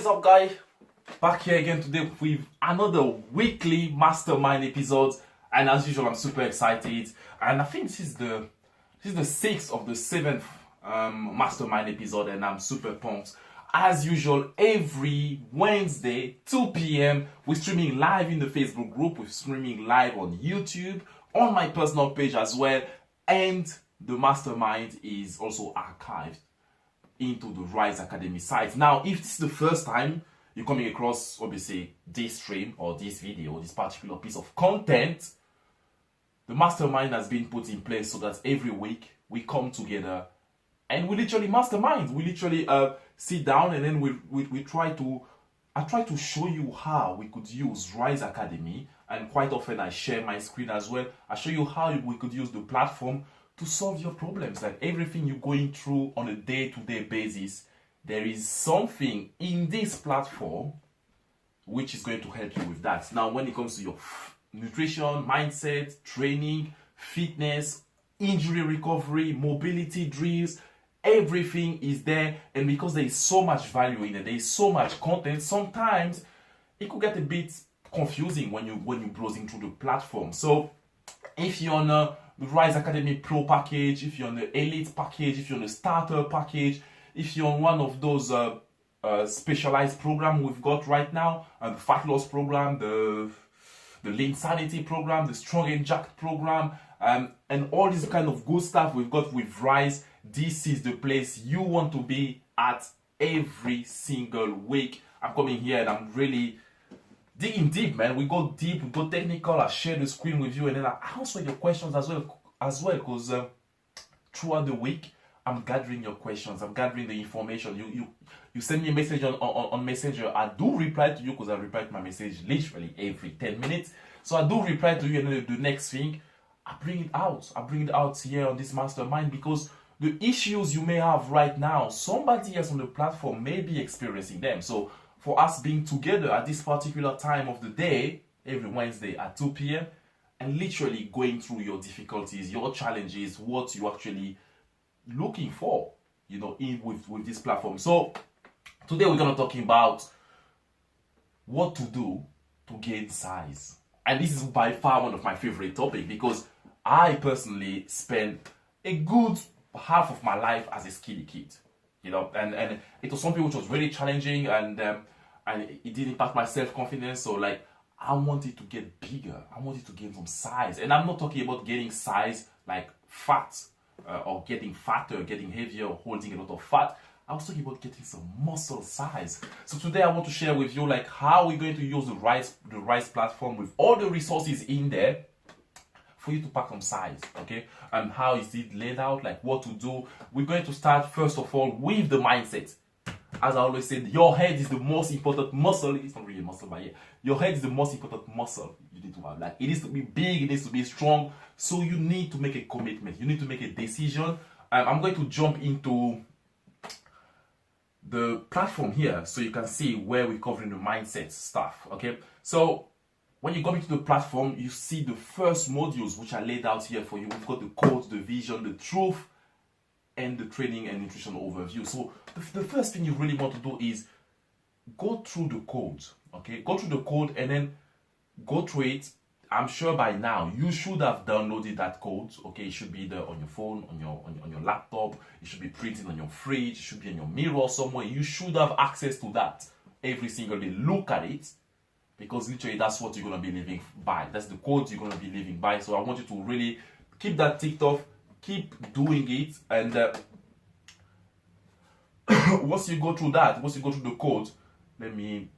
is up, guys? Back here again today with another weekly mastermind episode, and as usual, I'm super excited. And I think this is the sixth of the seventh mastermind episode, and I'm super pumped. As usual, every Wednesday, 2 p.m., we're streaming live in the Facebook group. We're streaming live on YouTube, on my personal page as well, and the mastermind is also archived into the Rise Academy site. Now, if this is the first time you're coming across, obviously, this stream or this video, this particular piece of content, the mastermind has been put in place so that every week we come together and we literally mastermind. We literally sit down and then we try to, I try to show you how we could use Rise Academy, and quite often I share my screen as well. I show you how we could use the platform to solve your problems. Like everything you're going through on a day-to-day basis, there is something in this platform which is going to help you with that. Now, when it comes to your nutrition, mindset, training, fitness, injury recovery, mobility drills, everything is there. And because there is so much value in it, there is so much content, sometimes it could get a bit confusing when you're browsing through the platform. So if you're on the Rise Academy Pro package, if you're on the Elite package, if you're on the Starter package, if you're on one of those specialized program we've got right now, the Fat Loss program, the Lean Sanity program, the Strong and Jacked program, and all this kind of good stuff we've got with Rise, this is the place you want to be at every single week. I'm coming here and I'm really digging deep, man. We go deep, we go technical. I share the screen with you, and then I answer your questions as well, because throughout the week I'm gathering your questions, I'm gathering the information. You send me a message on Messenger. I do reply to you because I reply to my message literally every 10 minutes. So I do reply to you, and then the next thing I bring it out. I bring it out here on this mastermind, because the issues you may have right now, somebody else on the platform may be experiencing them. So for us being together at this particular time of the day, every Wednesday at 2 p.m., and literally going through your difficulties, your challenges, what you're actually looking for, with this platform. So today we're going to talk about what to do to gain size. And this is by far one of my favorite topics, because I personally spent a good half of my life as a skinny kid, and it was something which was really challenging, and it did impact my self-confidence. So like, I wanted to get bigger. I wanted to gain some size. And I'm not talking about getting size like fat, or getting fatter, getting heavier, or holding a lot of fat. I was talking about getting some muscle size. So today I want to share with you like how we're going to use the Rise platform with all the resources in there for you to pack some size, okay? And how is it laid out, like what to do. We're going to start first of all with the mindset. As I always said, your head is the most important muscle. It's not really a muscle, but yeah, your head is the most important muscle you need to have. Like, it needs to be big, it needs to be strong. So you need to make a commitment. You need to make a decision. I'm going to jump into the platform here so you can see where we're covering the mindset stuff, okay? So when you go into the platform, you see the first modules which are laid out here for you. We've got the code, the vision, the truth, and the training and nutrition overview. So the first thing you really want to do is go through the code, okay? Go through the code and then go through it. I'm sure by now you should have downloaded that code, okay? It should be there on your phone, on your laptop. It should be printed on your fridge. It should be in your mirror somewhere. You should have access to that every single day. Look at it, because literally that's what you're going to be living by. That's the code you're going to be living by. So I want you to really keep that ticked off. Keep doing it, and once you go through the code, let me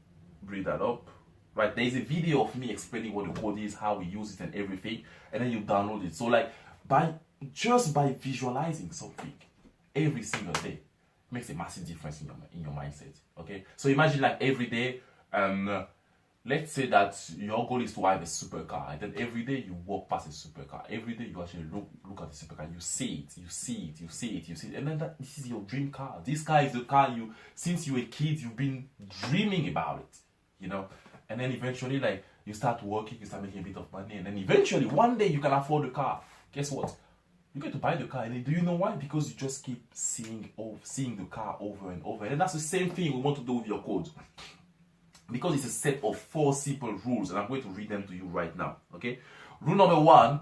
bring that up. Right, there is a video of me explaining what the code is, how we use it, and everything, and then you download it. So like, by visualizing something every single day makes a massive difference in your mindset. Okay, so imagine like every day, let's say that your goal is to have a supercar, and then every day you walk past a supercar. Every day you actually look at the supercar, you see it, and then this is your dream car. This car is the car since you were a kid, you've been dreaming about it, And then eventually, like, you start working, you start making a bit of money, and then eventually one day you can afford the car. Guess what? you're going to buy the car. And do you know why? Because you just keep seeing the car over and over. And that's the same thing we want to do with your code. Because it's a set of 4 simple rules, and I'm going to read them to you right now. Okay? Rule number 1,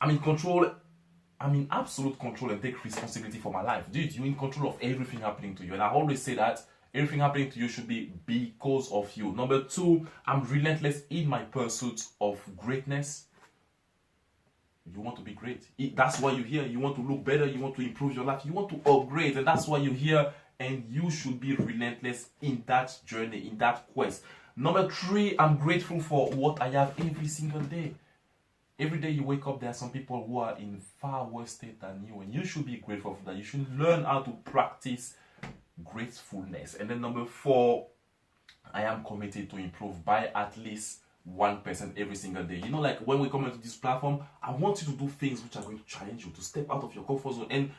I'm in absolute control and take responsibility for my life. Dude, you're in control of everything happening to you. And I always say that everything happening to you should be because of you. Number 2, I'm relentless in my pursuit of greatness. You want to be great. That's why you're here. You want to look better. You want to improve your life. You want to upgrade. And that's why you're here. And you should be relentless in that journey, in that quest. Number 3, I'm grateful for what I have every single day. Every day you wake up, there are some people who are in far worse state than you. And you should be grateful for that. You should learn how to practice gratefulness. And then number 4, I am committed to improve by at least 1% every single day. You know, like when we come into this platform, I want you to do things which are going to challenge you, to step out of your comfort zone. And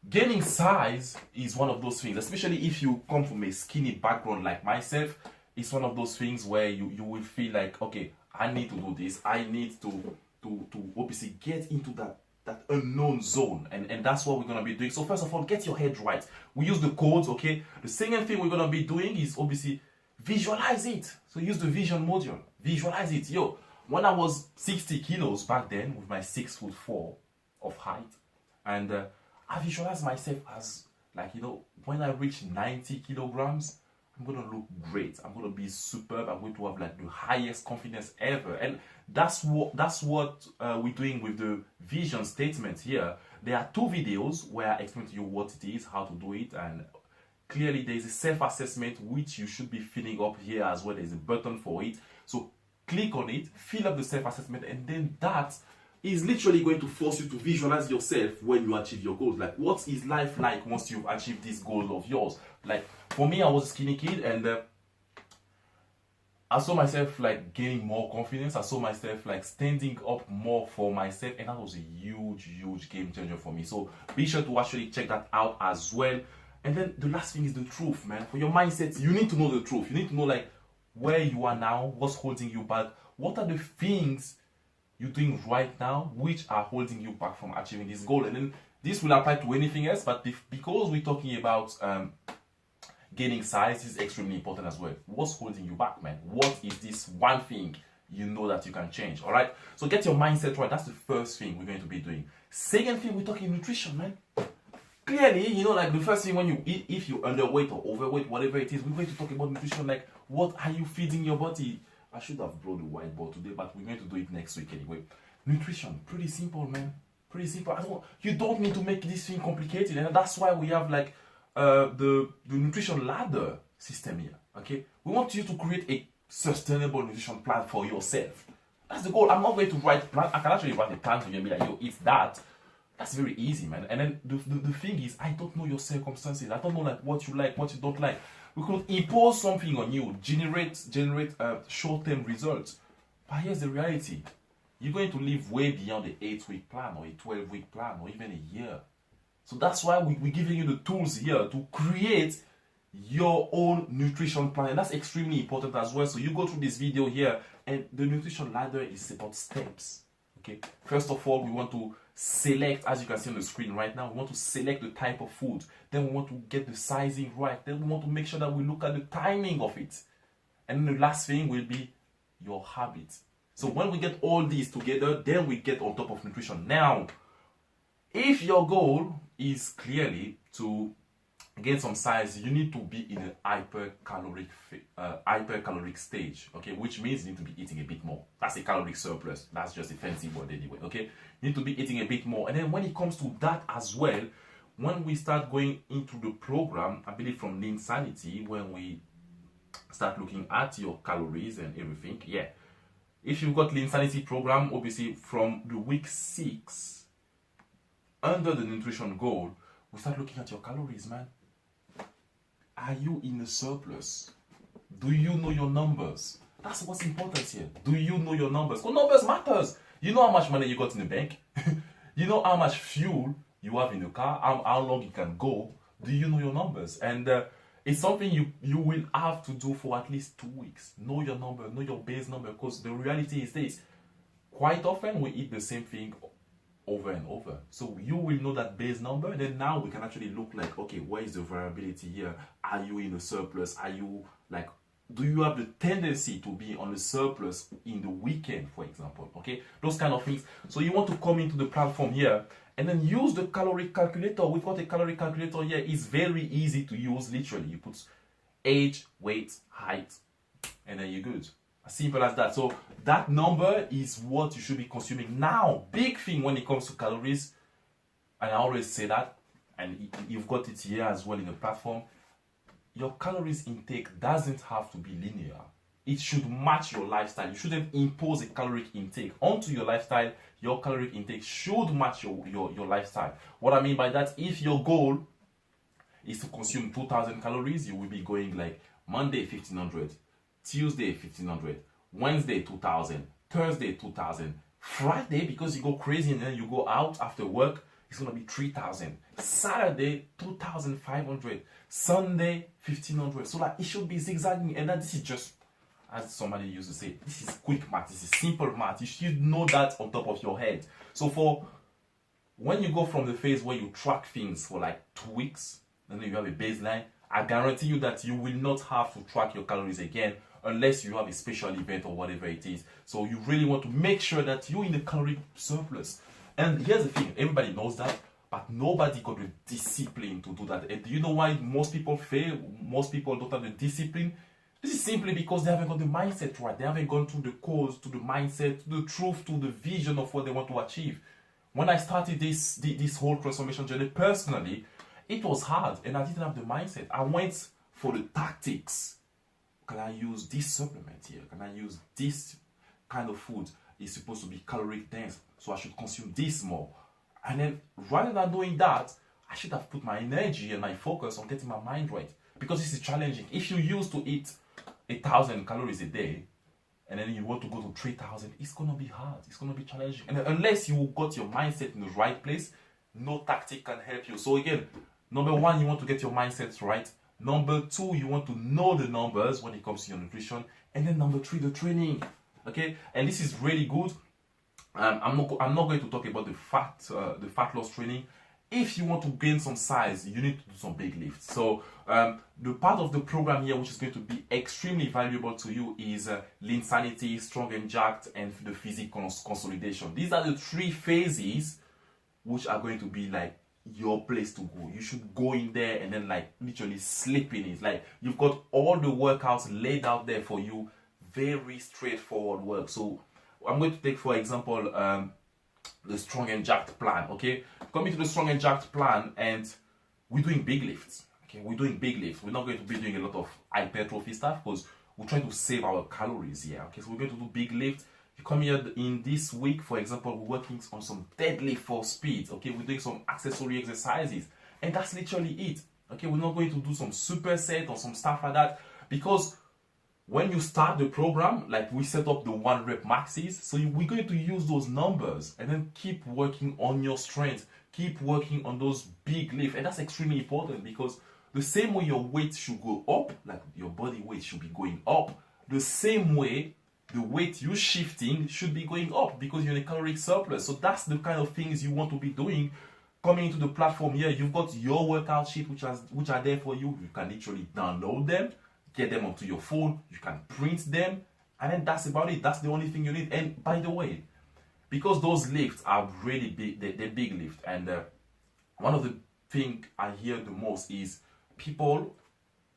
gaining size is one of those things, especially if you come from a skinny background like myself. It's one of those things where you will feel like, okay, I need to do this. I need to obviously get into that unknown zone. And that's what we're going to be doing. So first of all, get your head right. We use the codes, okay? The second thing we're going to be doing is obviously visualize it. So use the vision module. Visualize it. Yo, when I was 60 kilos back then with my 6'4" of height, and I visualized myself as, like, you know, when I reach 90 kilograms, I'm going to look great. I'm going to be superb. I'm going to have like the highest confidence ever. And that's what we're doing with the vision statement here. There are 2 videos where I explain to you what it is, how to do it, and clearly there is a self-assessment which you should be filling up here as well. There's a button for it. So click on it, fill up the self-assessment, and then that is literally going to force you to visualize yourself when you achieve your goals. Like, what is life like once you've achieved this goal of yours? Like, for me, I was a skinny kid, and I saw myself like gaining more confidence. I saw myself like standing up more for myself, and that was a huge game changer for me. So be sure to actually check that out as well. And then the last thing is the truth, man. For your mindset, you need to know the truth. You need to know like where you are now, what's holding you back, what are the things you're doing right now which are holding you back from achieving this goal. And then this will apply to anything else, but because we're talking about gaining size, is extremely important as well. What's holding you back, man? What is this one thing you know that you can change? All right, so get your mindset right. That's the first thing we're going to be doing. Second thing, we're talking nutrition, man. Clearly, you know, like the first thing when you eat, if you're underweight or overweight, whatever it is, we're going to talk about nutrition. Like, what are you feeding your body? I should have brought the whiteboard today, but we're going to do it next week anyway. Nutrition, pretty simple, man. Pretty simple. You don't need to make this thing complicated, and that's why we have like the nutrition ladder system here. Okay, we want you to create a sustainable nutrition plan for yourself. That's the goal. I'm not going to write plan. I can actually write a plan for you and be like, yo, it's that. That's very easy, man. And then the thing is, I don't know your circumstances. I don't know like what you like, what you don't like. We could impose something on you, generate short-term results. But here's the reality. You're going to live way beyond the 8-week plan or a 12-week plan or even a year. So that's why we're giving you the tools here to create your own nutrition plan. And that's extremely important as well. So you go through this video here, and the nutrition ladder is about steps. Okay. First of all, we want to select, as you can see on the screen right now, we want to select the type of food. Then we want to get the sizing right. Then we want to make sure that we look at the timing of it. And then the last thing will be your habits. So when we get all these together, then we get on top of nutrition. Now, if your goal is clearly to gain some size, you need to be in a hypercaloric stage, okay? Which means you need to be eating a bit more. That's a caloric surplus. That's just a fancy word anyway, okay? You need to be eating a bit more. And then when it comes to that as well, when we start going into the program, I believe from Lean Sanity, when we start looking at your calories and everything, yeah. If you've got Lean Sanity program, obviously from the week 6, under the nutrition goal, we start looking at your calories, man. Are you in a surplus? Do you know your numbers? That's what's important here. Do you know your numbers? Because numbers matters. You know how much money you got in the bank. You know how much fuel you have in the car, how long it can go. Do you know your numbers? And it's something you will have to do for at least 2 weeks. Know your number, know your base number, because the reality is this. Quite often we eat the same thing over and over. So you will know that base number, and then now we can actually look like, okay, where is the variability here? Are you in a surplus? Are you like, do you have the tendency to be on the surplus in the weekend, for example? Okay, those kind of things. So you want to come into the platform here and then use the calorie calculator. We've got a calorie calculator here. It's very easy to use. Literally, you put age, weight, height, and then you're good. As simple as that. So that number is what you should be consuming. Now, big thing when it comes to calories, and I always say that, and you've got it here as well in the platform, your calories intake doesn't have to be linear. It should match your lifestyle. You shouldn't impose a caloric intake onto your lifestyle. Your caloric intake should match your lifestyle. What I mean by that, if your goal is to consume 2,000 calories, you will be going like Monday 1,500, Tuesday 1,500, Wednesday 2,000, Thursday 2,000, Friday, because you go crazy and then you go out after work, it's gonna be 3,000. Saturday 2,500, Sunday 1,500. So like it should be zigzagging, and that this is just, as somebody used to say, this is quick math. This is simple math. You should know that on top of your head. So for when you go from the phase where you track things for like 2 weeks, and then you have a baseline, I guarantee you that you will not have to track your calories again unless you have a special event or whatever it is. So you really want to make sure that you're in the calorie surplus. And here's the thing, everybody knows that, but nobody got the discipline to do that. And do you know why most people fail? Most people don't have the discipline. This is simply because they haven't got the mindset right. They haven't gone to the cause, to the mindset, to the truth, to the vision of what they want to achieve. When I started this whole transformation journey personally, it was hard and I didn't have the mindset. I went for the tactics. Can I use this supplement here? Can I use this kind of food? It's supposed to be caloric dense, so I should consume this more. And then rather than doing that, I should have put my energy and my focus on getting my mind right. Because this is challenging. If you used to eat 1,000 calories a day, and then you want to go to 3,000, it's gonna be hard. It's gonna be challenging. And unless you got your mindset in the right place, no tactic can help you. So again, number one, you want to get your mindset right. Number two, you want to know the numbers when it comes to your nutrition. And then number three, the training. Okay, and this is really good. I'm not going to talk about the fat loss training. If you want to gain some size, you need to do some big lifts. So the part of the program here which is going to be extremely valuable to you is Lean Sanity, Strong and Jacked, and the Physique Consolidation. These are the 3 phases which are going to be like your place to go. You should go in there and then like literally sleep in it. Like you've got all the workouts laid out there for you. Very straightforward work. So I'm going to take, for example, the Strong and Jacked plan. Okay, coming to the Strong and Jacked plan, and we're doing big lifts. Okay, we're doing big lifts. We're not going to be doing a lot of hypertrophy stuff because we're trying to save our calories here. Okay, so we're going to do big lifts. You come here in this week, for example, we're working on some deadlift for speed. Okay, we're doing some accessory exercises, and that's literally it. Okay, we're not going to do some superset or some stuff like that, because when you start the program, like we set up the 1 rep maxes, so we're going to use those numbers and then keep working on your strength, keep working on those big lifts. And that's extremely important, because the same way your weight should go up, like your body weight should be going up, the same way the weight you're shifting should be going up, because you're in a caloric surplus. So that's the kind of things you want to be doing. Coming into the platform here, you've got your workout sheet which are there for you. You can literally download them, get them onto your phone, you can print them, and then that's about it. That's the only thing you need. And by the way, because those lifts are really big, they're big lifts, and one of the things I hear the most is people,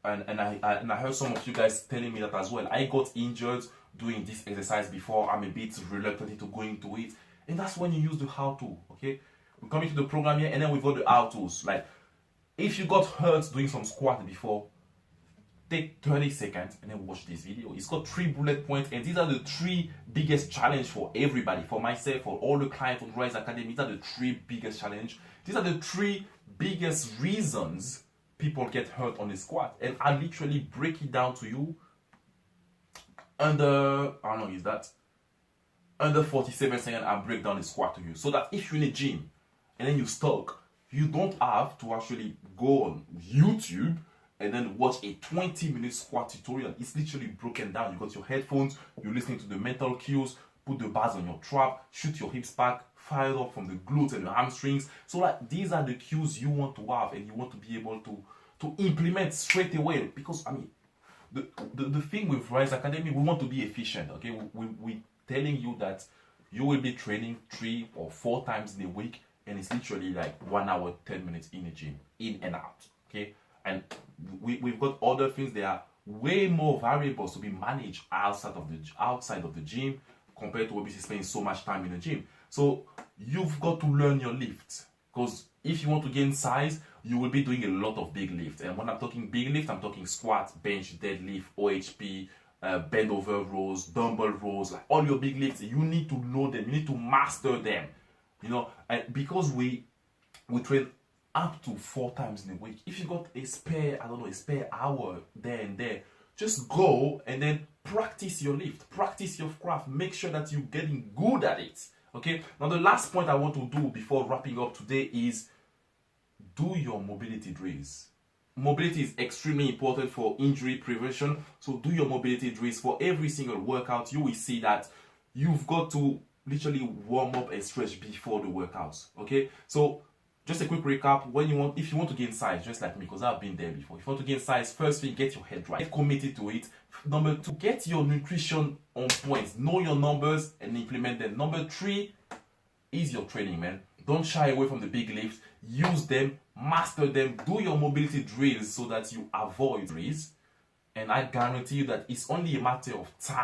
and I heard some of you guys telling me that as well. I got injured doing this exercise before. I'm a bit reluctant into going to it, and that's when you use the how-to. Okay, we're coming to the program here, and then we've got the how-tos. Like if you got hurt doing some squat before, take 30 seconds and then watch this video. It's got 3 bullet points, and these are the 3 biggest challenge for everybody, for myself, for all the clients on Rise Academy. These are the 3 biggest challenge. These are the 3 biggest reasons people get hurt on the squat, and I literally break it down to you under, how long is that? Under 47 seconds. I break down the squat to you, so that if you're in a gym and then you're stuck, you don't have to actually go on YouTube and then watch a 20-minute squat tutorial. It's literally broken down. You got your headphones, you're listening to the mental cues, put the bars on your trap, shoot your hips back, fire up from the glutes and your hamstrings. So like these are the cues you want to have and you want to be able to implement straight away. Because I mean, the thing with Rise Academy, we want to be efficient. Okay, we telling you that you will be training 3 or 4 times in a week, and it's literally like 1 hour 10 minutes in the gym, in and out. Okay, and we've got other things that are way more variables to be managed outside of the gym compared to obviously spending so much time in the gym. So you've got to learn your lift, because if you want to gain size, you will be doing a lot of big lifts. And when I'm talking big lift, I'm talking squat, bench, deadlift, OHP, bend over rows, dumbbell rows, like all your big lifts. You need to know them. You need to master them. You know, and because we train up to 4 times in a week. If you got a spare, a spare hour there and there, just go and then practice your lift, practice your craft. Make sure that you're getting good at it. Okay. Now the last point I want to do before wrapping up today is do your mobility drills. Mobility is extremely important for injury prevention. So do your mobility drills for every single workout. You will see that you've got to literally warm up and stretch before the workouts. Okay. So just a quick recap. If you want to gain size, just like me, because I've been there before. If you want to gain size, first thing, get your head right. Get committed to it. Number 2, get your nutrition on point. Know your numbers and implement them. Number 3 is your training, man. Don't shy away from the big lifts. Use them, master them, do your mobility drills so that you avoid injuries. And I guarantee you that it's only a matter of time